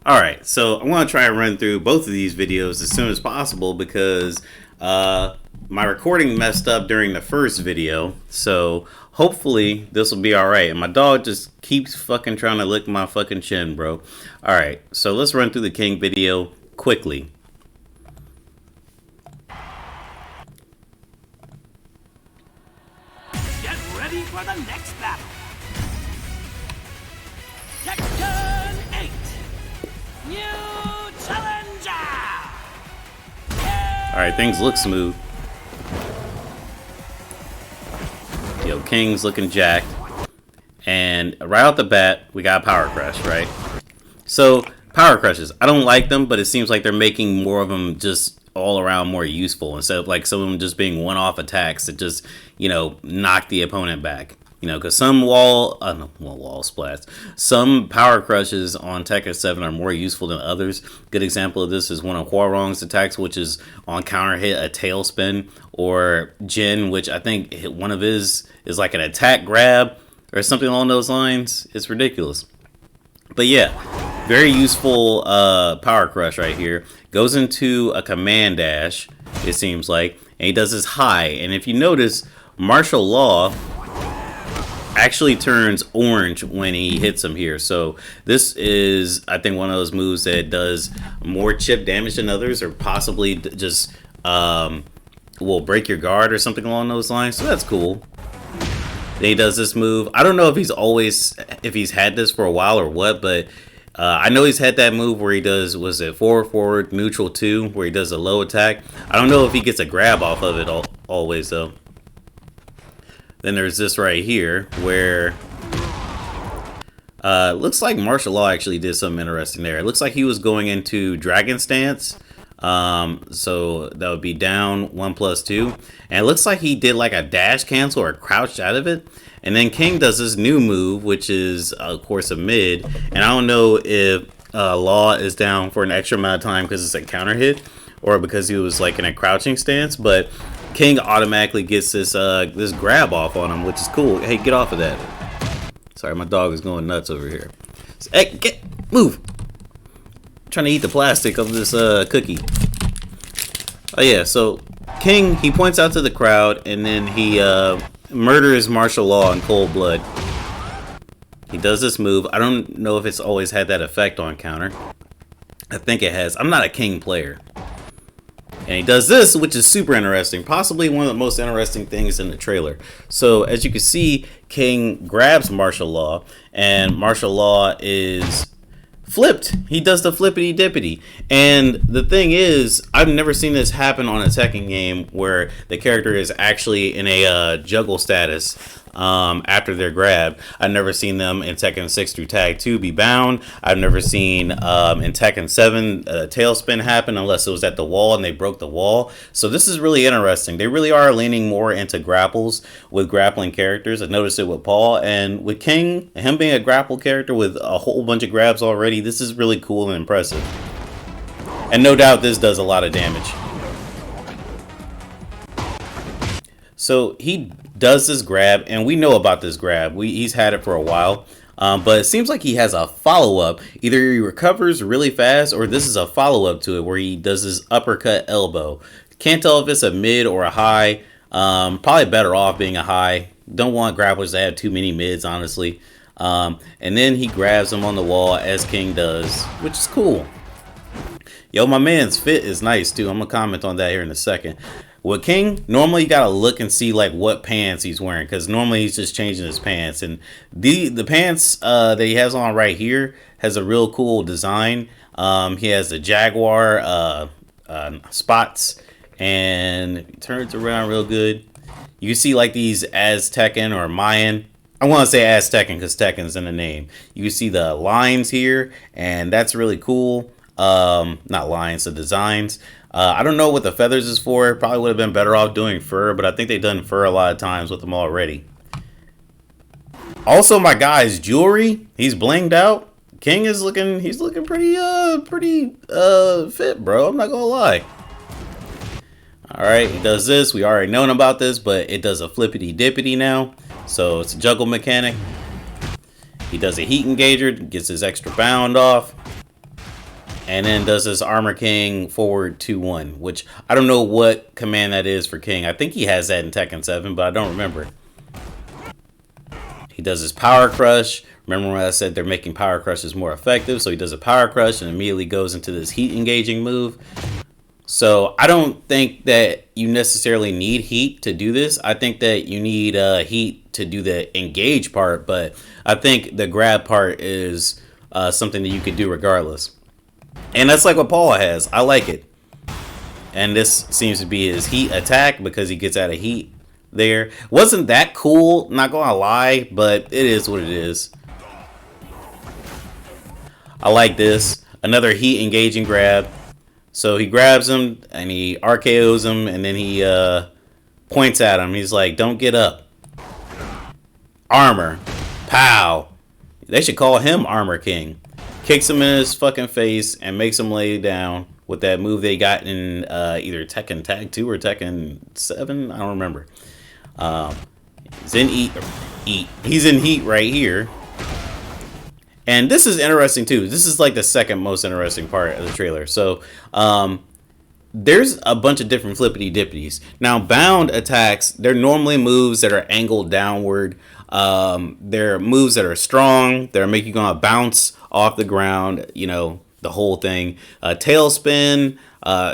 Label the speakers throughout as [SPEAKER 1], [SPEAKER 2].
[SPEAKER 1] Alright, so I'm going to try and run through both of these videos as soon as possible because my recording messed up during the first video. So hopefully this will be alright. And my dog just keeps fucking trying to lick my fucking chin, bro. Alright, so let's run through the King video quickly.
[SPEAKER 2] Get ready for the next battle. Tekken 8. New challenger.
[SPEAKER 1] Alright, things look smooth. Yo, King's looking jacked. And right off the bat, we got Power Crush, right? So, Power Crushes, I don't like them, but it seems like they're making more of them just all around more useful instead of like some of them just being one-off attacks that just, you know, knock the opponent back. You know, because some wall splats. Some Power Crushes on Tekken 7 are more useful than others. Good example of this is one of Hwoarang's attacks, which is on counter hit a tailspin, or Jin, which I think one of his is like an attack grab or something along those lines. It's ridiculous. But yeah, very useful Power Crush right here. Goes into a command dash, it seems like, and he does this high. And if you notice, martial law actually turns orange when he hits him here. So this is, I think, one of those moves that does more chip damage than others, or possibly just will break your guard or something along those lines. So that's cool. Then he does this move. I don't know if he's had this for a while or what, but I know he's had that move where he does, was it forward, neutral 2, where he does a low attack. I don't know if he gets a grab off of it always though. Then there's this right here where looks like martial law actually did something interesting there. It looks like he was going into dragon stance. So that would be down 1+2. And it looks like he did like a dash cancel or crouched out of it. And then King does this new move, which is of course a mid. And I don't know if Law is down for an extra amount of time because it's a counter hit, or because he was like in a crouching stance, but King automatically gets this this grab off on him, which is cool. Hey, get off of that. Sorry, my dog is going nuts over here. Hey, move. I'm trying to eat the plastic of this cookie. Oh yeah, so King, he points out to the crowd, and then he murders martial law in cold blood. He does this move. I don't know if it's always had that effect on counter. I think it has. I'm not a King player. And he does this, which is super interesting. Possibly one of the most interesting things in the trailer. So, as you can see, King grabs martial law, and martial law is flipped. He does the flippity dippity. And the thing is, I've never seen this happen on a Tekken game where the character is actually in a juggle status after they're grabbed. I've never seen them in Tekken 6 through Tag 2 be bound. I've never seen in Tekken 7 a tailspin happen unless it was at the wall and they broke the wall. So this is really interesting. They really are leaning more into grapples with grappling characters. I noticed it with Paul, and with King, him being a grapple character with a whole bunch of grabs already, this is really cool and impressive. And no doubt this does a lot of damage. So he does this grab, and we know about this grab. He's had it for a while, but it seems like he has a follow-up. Either he recovers really fast, or this is a follow-up to it where he does this uppercut elbow. Can't tell if it's a mid or a high. Probably better off being a high. Don't want grapplers to have too many mids, honestly. And then he grabs him on the wall, as King does, which is cool. Yo, my man's fit is nice too. I'm gonna comment on that here in a second. With King, normally you gotta look and see like what pants he's wearing, because normally he's just changing his pants. And the pants that he has on right here has a real cool design. He has the Jaguar spots, and he turns around real good. You can see like these Aztecan or Mayan. I want to say Aztecan because Tekken's in the name. You can see the lines here, and that's really cool. Not lines, the designs. I don't know what the feathers is for. Probably would have been better off doing fur, but I think they've done fur a lot of times with them already. Also, my guy's jewelry, he's blinged out. King is looking, he's looking pretty fit, bro. I'm not gonna lie. All right, he does this. We already known about this, but it does a flippity dippity now. So it's a juggle mechanic. He does a heat engager, gets his extra bound off. and then does his Armor King forward 2-1, which I don't know what command that is for King. I think he has that in Tekken 7, but I don't remember. He does his Power Crush. Remember when I said they're making Power Crushes more effective? So he does a Power Crush and immediately goes into this heat engaging move. So I don't think that you necessarily need heat to do this. I think that you need heat to do the engage part, but I think the grab part is something that you could do regardless. And that's like what Paul has. I like it. And this seems to be his heat attack because he gets out of heat there. Wasn't that cool, not gonna lie, but it is what it is. I like this. Another heat engaging grab. So he grabs him and he RKOs him and then he points at him. He's like, don't get up. Armor. Pow. They should call him Armor King. Kicks him in his fucking face and makes him lay down with that move they got in either Tekken Tag 2 or Tekken 7. I don't remember. He's in heat. He's in heat right here. And this is interesting too. This is like the second most interesting part of the trailer. So there's a bunch of different flippity dippities. Now bound attacks, they're normally moves that are angled downward. They're moves that are strong. They're making you gonna bounce off the ground, you know, the whole thing. Tailspin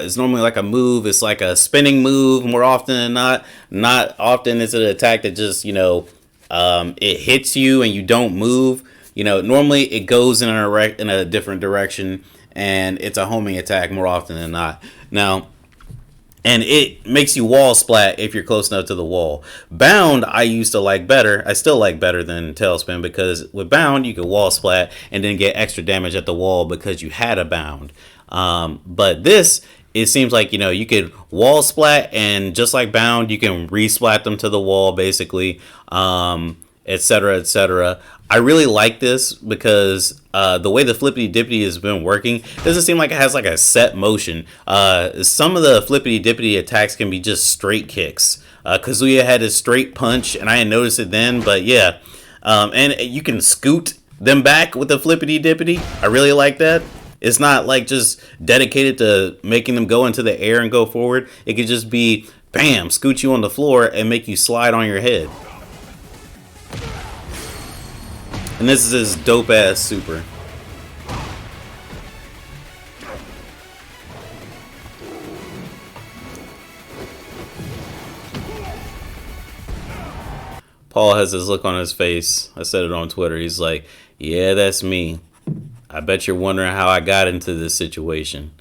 [SPEAKER 1] is normally like a move. It's like a spinning move more often than not. Not often is it an attack that just, you know, it hits you and you don't move. You know, normally it goes in a different direction and it's a homing attack more often than not. Now, and it makes you wall splat if you're close enough to the wall. Bound, I used to like better. I still like better than Tailspin because with Bound, you could wall splat and then get extra damage at the wall because you had a Bound. But this, it seems like, you know, you could wall splat and just like Bound, you can re-splat them to the wall basically, etc., etc. I really like this because the way the flippity dippity has been working doesn't seem like it has like a set motion. Some of the flippity dippity attacks can be just straight kicks. Kazuya had his straight punch, and I didn't notice it then, but yeah. And you can scoot them back with the flippity dippity. I really like that. It's not like just dedicated to making them go into the air and go forward. It could just be, bam, scoot you on the floor and make you slide on your head. And this is his dope ass super. Paul has this look on his face. I said it on Twitter. He's like, yeah, that's me. I bet you're wondering how I got into this situation.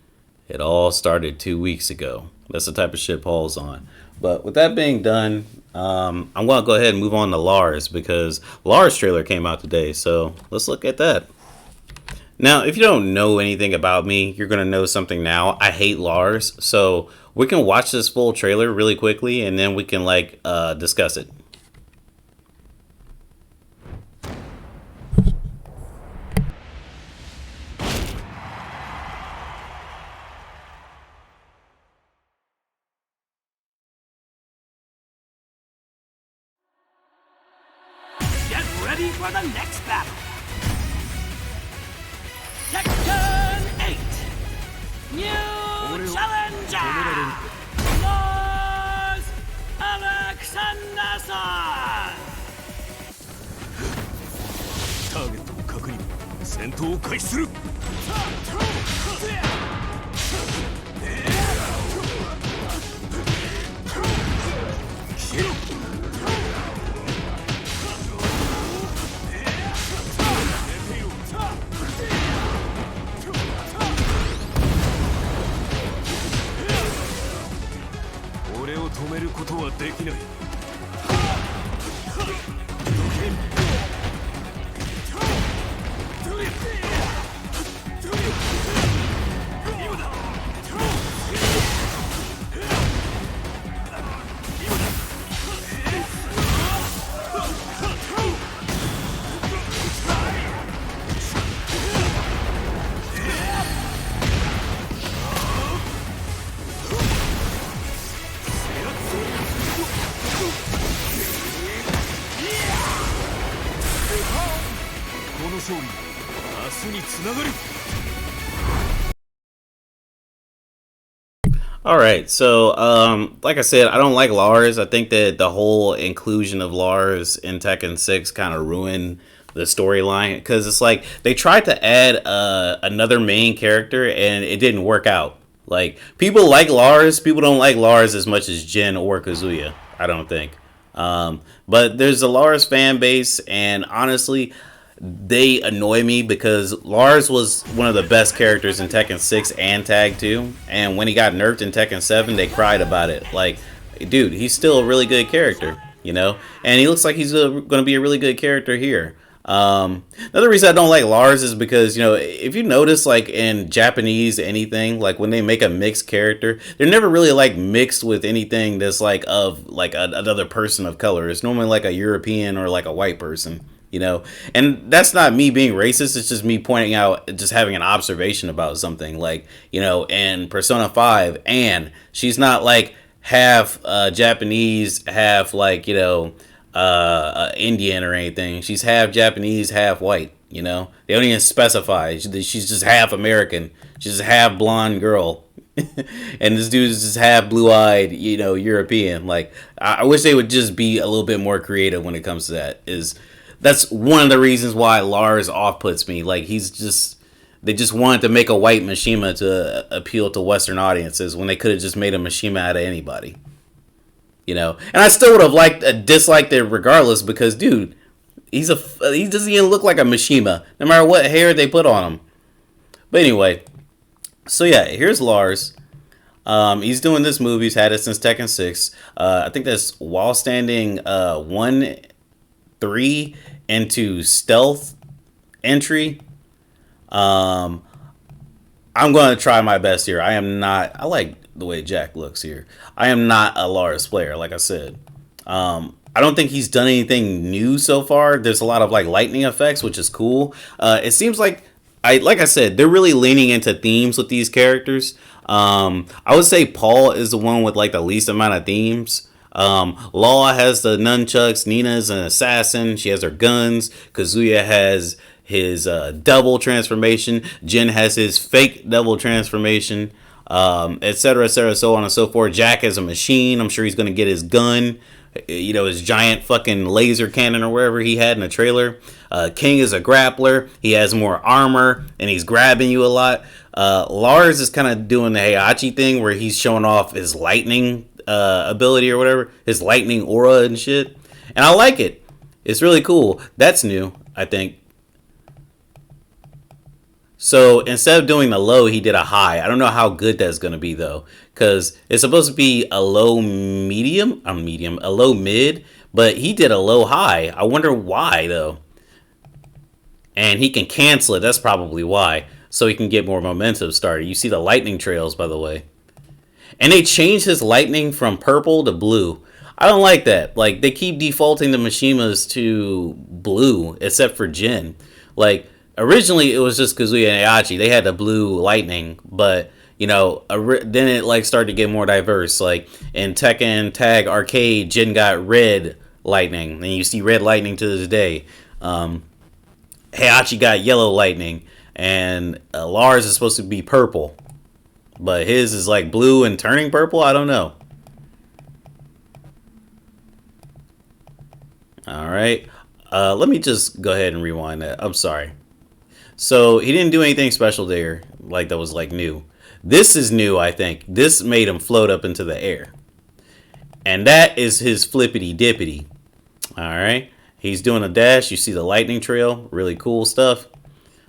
[SPEAKER 1] It all started 2 weeks ago. That's the type of shit Paul's on. But with that being done, I'm going to go ahead and move on to Lars because Lars trailer came out today. So let's look at that. Now, if you don't know anything about me, you're going to know something now. I hate Lars. So we can watch this full trailer really quickly and then we can discuss it.
[SPEAKER 2] Ready for the next battle. Tekken 8. New challenger. Lars Alexanderson.
[SPEAKER 3] ターゲットを確認戦闘を開始する消えろ俺を止めることはできない
[SPEAKER 1] All right, so like I said, I don't like Lars. I think that the whole inclusion of Lars in Tekken 6 kind of ruined the storyline because it's like they tried to add another main character and it didn't work out. Like people like Lars, people don't like Lars as much as Jin or Kazuya. I don't think. But there's a Lars fan base, and honestly, they annoy me because Lars was one of the best characters in Tekken 6 and Tag 2. And when he got nerfed in Tekken 7, they cried about it. Like, dude, he's still a really good character, you know? And he looks like he's going to be a really good character here. Another reason I don't like Lars is because, you know, if you notice, like in Japanese anything, like when they make a mixed character, they're never really like mixed with anything that's like of like another person of color. It's normally like a European or like a white person, you know. And that's not me being racist, it's just me pointing out, just having an observation about something. Like, you know, in Persona 5, and she's not like half Japanese, half like, you know, Indian or anything. She's half Japanese, half white, you know. They don't even specify. She's just half American. She's just half blonde girl. And this dude is just half blue-eyed, you know, European. Like, I wish they would just be a little bit more creative when it comes to that. That's one of the reasons why Lars off-puts me. Like, they just wanted to make a white Mishima to appeal to Western audiences when they could have just made a Mishima out of anybody. You know, and I still would have disliked it regardless because, dude, he doesn't even look like a Mishima, no matter what hair they put on him. But anyway, so yeah, here's Lars. He's doing this move. He's had it since Tekken 6. I think that's while standing 1-3 into stealth entry. I'm going to try my best here. I like the way Jack looks here. I am not a Lars player, like I said. I don't think he's done anything new so far. There's a lot of like lightning effects, which is cool. It seems like like I said, they're really leaning into themes with these characters. I would say Paul is the one with like the least amount of themes. Law has the nunchucks. Nina's an assassin. She has her guns. Kazuya has his double transformation. Jin has his fake double transformation, etc., etc., so on and so forth. Jack is a machine. I'm sure he's going to get his gun, you know, his giant fucking laser cannon or wherever he had in the trailer. King is a grappler. He has more armor, and he's grabbing you a lot. Lars is kind of doing the Heihachi thing where he's showing off his lightning ability or whatever, his lightning aura and shit. And I like it. It's really cool. That's new, I think. So instead of doing the low, he did a high. I don't know how good that's going to be, though, because it's supposed to be a low medium, a low mid, but he did a low high. I wonder why, though. And he can cancel it. That's probably why. So he can get more momentum started. You see the lightning trails, by the way. And they changed his lightning from purple to blue. I don't like that. Like, they keep defaulting the Mishimas to blue, except for Jin. Like, originally, it was just Kazuya and Heihachi. They had the blue lightning, but, you know, then it, like, started to get more diverse. Like, in Tekken Tag Arcade, Jin got red lightning, and you see red lightning to this day. Heihachi got yellow lightning, and Lars is supposed to be purple. But his is, like, blue and turning purple? I don't know. Alright. Let me just go ahead and rewind that. I'm sorry. So he didn't do anything special there, like that was like new. This is new, I think. This made him float up into the air. And that is his flippity dippity. Alright. He's doing a dash. You see the lightning trail. Really cool stuff.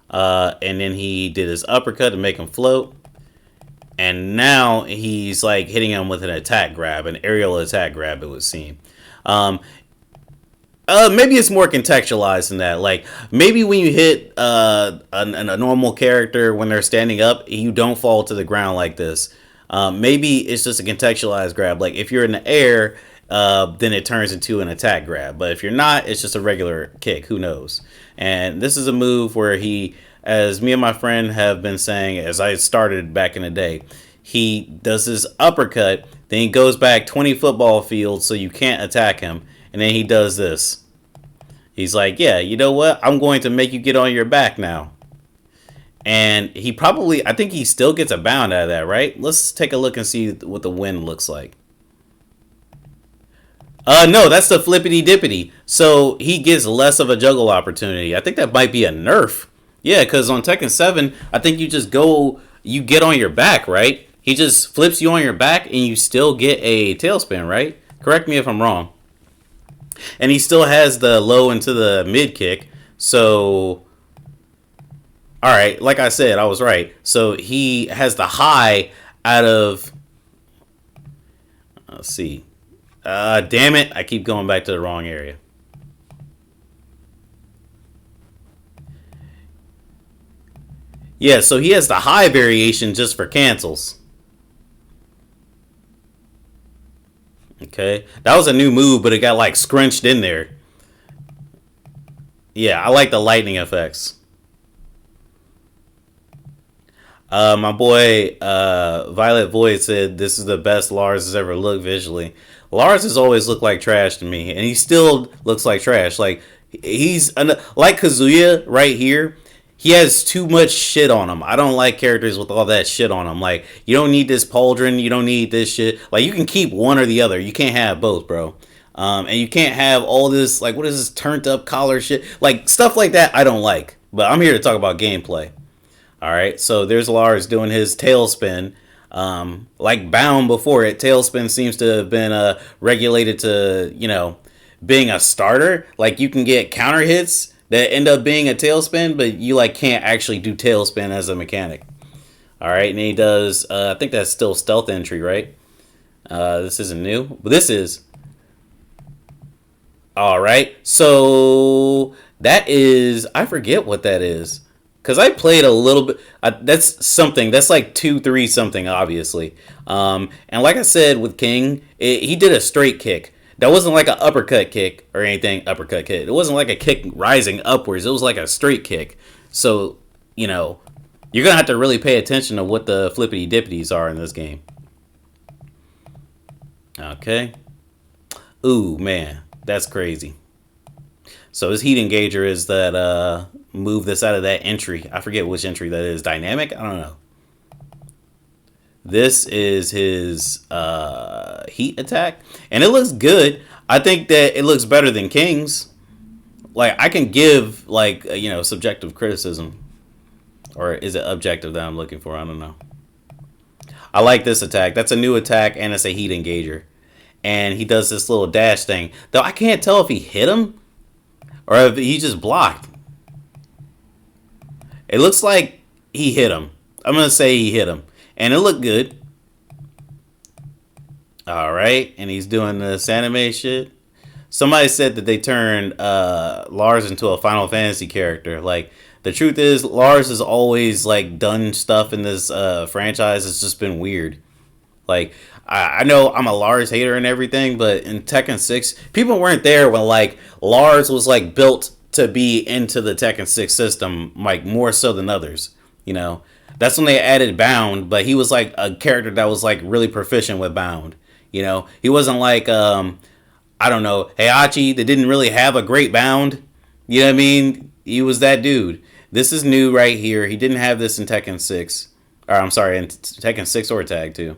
[SPEAKER 1] And then he did his uppercut to make him float. And now he's like hitting him with an attack grab, an aerial attack grab, it would seem. Maybe it's more contextualized than that. Like, maybe when you hit a normal character when they're standing up, you don't fall to the ground like this. Maybe it's just a contextualized grab. Like, if you're in the air, then it turns into an attack grab. But if you're not, it's just a regular kick. Who knows? And this is a move where he, as me and my friend have been saying, as I started back in the day, he does his uppercut, then he goes back 20 football fields so you can't attack him. And then he does this. He's like, yeah, you know what? I'm going to make you get on your back now. And he probably, I think he still gets a bound out of that, right? Let's take a look and see what the win looks like. No, that's the flippity dippity. So he gets less of a juggle opportunity. I think that might be a nerf. Yeah, because on Tekken 7, I think you just go, you get on your back, right? He just flips you on your back and you still get a tailspin, right? Correct me if I'm wrong. And he still has the low into the mid kick. So, all right, like I said, I was right. So he has the high out of, let's see. Damn it, I keep going back to the wrong area. Yeah, so he has the high variation just for cancels. Okay, that was a new move, but it got like scrunched in there. Yeah, I like the lightning effects. My boy Violet Void said this is the best Lars has ever looked visually. Lars has always looked like trash to me, and he still looks like trash. Like he's like Kazuya right here. He has too much shit on him. I don't like characters with all that shit on them. Like you don't need this pauldron. You don't need this shit. Like you can keep one or the other. You can't have both, bro. And you can't have all this like what is this turned up collar shit? Like stuff like that. I don't like. But I'm here to talk about gameplay. All right, so there's Lars doing his tailspin. Like Bound before it, tailspin seems to have been regulated to, being a starter. Like you can get counter hits that end up being a tailspin, but you like can't actually do tailspin as a mechanic. All right, and he does, I think that's still stealth entry, right? This isn't new, but this is. All right, so that is, I forget what that is. Because I played a little bit. That's something. That's like 2-3 something, obviously. And like I said with King, he did a straight kick. That wasn't like an uppercut kick or anything. Uppercut kick. It wasn't like a kick rising upwards. It was like a straight kick. So, you're going to have to really pay attention to what the flippity dippities are in this game. Okay. Ooh, man. That's crazy. So his heat engager is that move that's out of that entry. I forget which entry that is. Dynamic? I don't know. This is his heat attack. And it looks good. I think that it looks better than King's. Like, I can give, like, subjective criticism. Or is it objective that I'm looking for? I don't know. I like this attack. That's a new attack, and it's a heat engager. And he does this little dash thing. Though I can't tell if he hit him or if he just blocked. It looks like he hit him. I'm going to say he hit him. And it looked good. Alright. And he's doing this anime shit. Somebody said that they turned Lars into a Final Fantasy character. Like, the truth is, Lars has always, like, done stuff in this franchise. It's just been weird. Like, I know I'm a Lars hater and everything, but in Tekken 6, people weren't there when, like, Lars was, like, built to be into the Tekken 6 system, like, more so than others, That's when they added Bound, but he was, like, a character that was, like, really proficient with Bound, He wasn't like, I don't know, Heihachi that didn't really have a great Bound, you know what I mean? He was that dude. This is new right here. He didn't have this in Tekken 6. Or, I'm sorry, in Tekken 6 or Tag 2.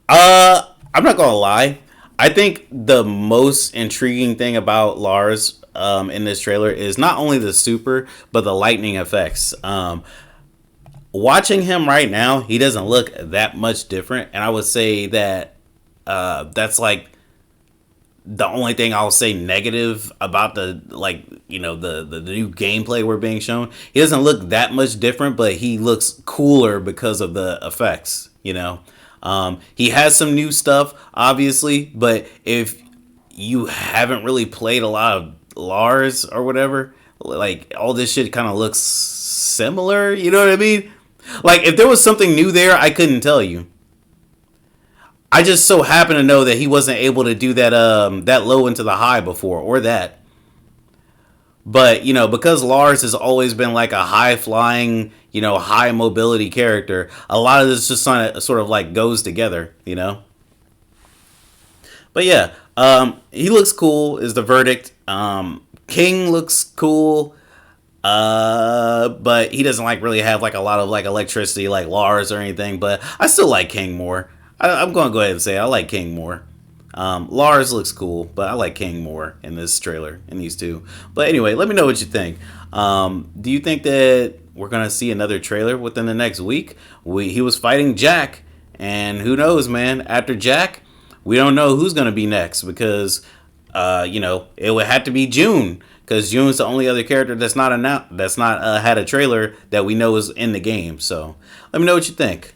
[SPEAKER 1] I'm not gonna lie. I think the most intriguing thing about Lars in this trailer is not only the super, but the lightning effects. Watching him right now, he doesn't look that much different, and I would say that that's like the only thing I'll say negative about the new gameplay we're being shown. He doesn't look that much different, but he looks cooler because of the effects. He has some new stuff, obviously, but if you haven't really played a lot of Lars or whatever, like all this shit kind of looks similar. You know what I mean? Like if there was something new there, I couldn't tell you. I just so happen to know that he wasn't able to do that that low into the high before or that. But, because Lars has always been like a high flying, high mobility character, a lot of this just sort of like goes together, But yeah, he looks cool is the verdict. King looks cool. But he doesn't like really have like a lot of like electricity like Lars or anything. But I still like King more. I'm going to go ahead and say I like King more. Lars looks cool, but I like King more in this trailer, in these two. But anyway, let me know what you think. Do you think that we're gonna see another trailer within the next week? He was fighting Jack, and who knows, man? After Jack, we don't know who's gonna be next because, it would have to be June because June's the only other character that's not announced, that's not had a trailer that we know is in the game. So let me know what you think.